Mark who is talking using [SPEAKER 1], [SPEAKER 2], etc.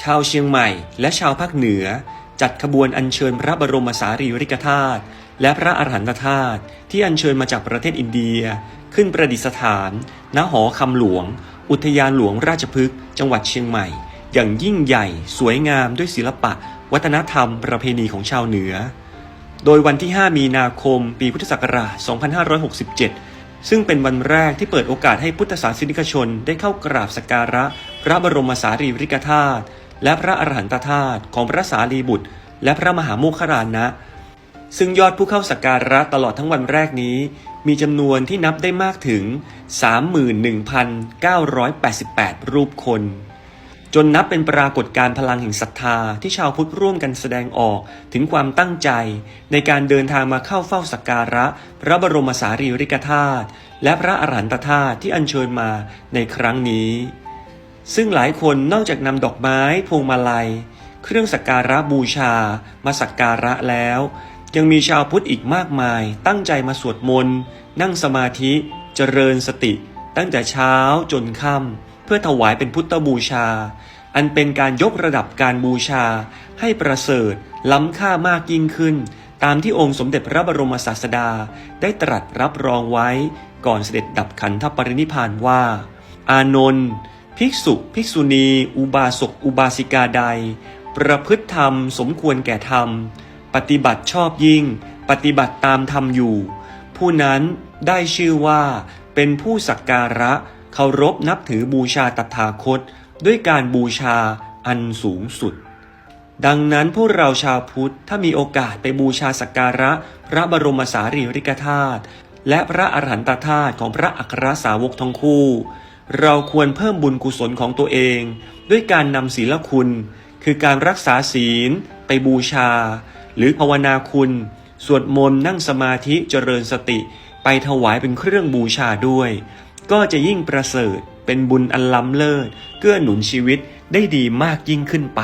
[SPEAKER 1] ชาวเชียงใหม่และชาวภาคเหนือจัดขบวนอัญเชิญพระบรมสารีริกธาตุและพระอรหันตธาตุที่อัญเชิญมาจากประเทศอินเดียขึ้นประดิษฐานณหอคำหลวงอุทยานหลวงราชพฤกษ์จังหวัดเชียงใหม่อย่างยิ่งใหญ่สวยงามด้วยศิลปะวัฒนธรรมประเพณีของชาวเหนือโดยวันที่ 5 มีนาคม ปีพุทธศักราช 2567 ซึ่งเป็นวันแรกที่เปิดโอกาสให้พุทธศาสนิกชนได้เข้ากราบสักการะพระบรมสารีริกธาตุและพระอรหันตธาตุของพระสารีบุตรและพระมหาโมคคลลานะซึ่งยอดผู้เข้าสักการะตลอดทั้งวันแรกนี้มีจำนวนที่นับได้มากถึง 31,988 รูปคนจนนับเป็นปรากฏการณ์พลังแห่งศรัทธาที่ชาวพุทธร่วมกันแสดงออกถึงความตั้งใจในการเดินทางมาเข้าเฝ้าสักการะพระบรมสารีริกธาตุและพระอรหันตธาตุที่อัญเชิญมาในครั้งนี้ซึ่งหลายคนนอกจากนำดอกไม้พวงมาลัยเครื่องสักการะบูชามาสักการะแล้วยังมีชาวพุทธอีกมากมายตั้งใจมาสวดมนต์นั่งสมาธิเจริญสติตั้งแต่เช้าจนค่ำเพื่อถวายเป็นพุทธบูชาอันเป็นการยกระดับการบูชาให้ประเสริฐล้ำค่ามากยิ่งขึ้นตามที่องค์สมเด็จพระบรมศาสดาได้ตรัสรับรองไว้ก่อนเสด็จดับขันธปรินิพพานว่าอานนท์ภิกษุภิกษุณีอุบาสกอุบาสิกาใดประพฤติธรรมสมควรแก่ธรรมปฏิบัติชอบยิ่งปฏิบัติตามธรรมอยู่ผู้นั้นได้ชื่อว่าเป็นผู้สักการะเคารพนับถือบูชาตถาคตด้วยการบูชาอันสูงสุดดังนั้นพวกเราชาวพุทธถ้ามีโอกาสไปบูชาสักการะพระบรมสารีริกธาตุและพระอรหันตธาตุของพระอัครสาวกทั้งคู่เราควรเพิ่มบุญกุศลของตัวเองด้วยการนำศีลคุณคือการรักษาศีลไปบูชาหรือภาวนาคุณสวดมนต์นั่งสมาธิเจริญสติไปถวายเป็นเครื่องบูชาด้วยก็จะยิ่งประเสริฐเป็นบุญอันล้ำเลิศเกื้อหนุนชีวิตได้ดีมากยิ่งขึ้นไป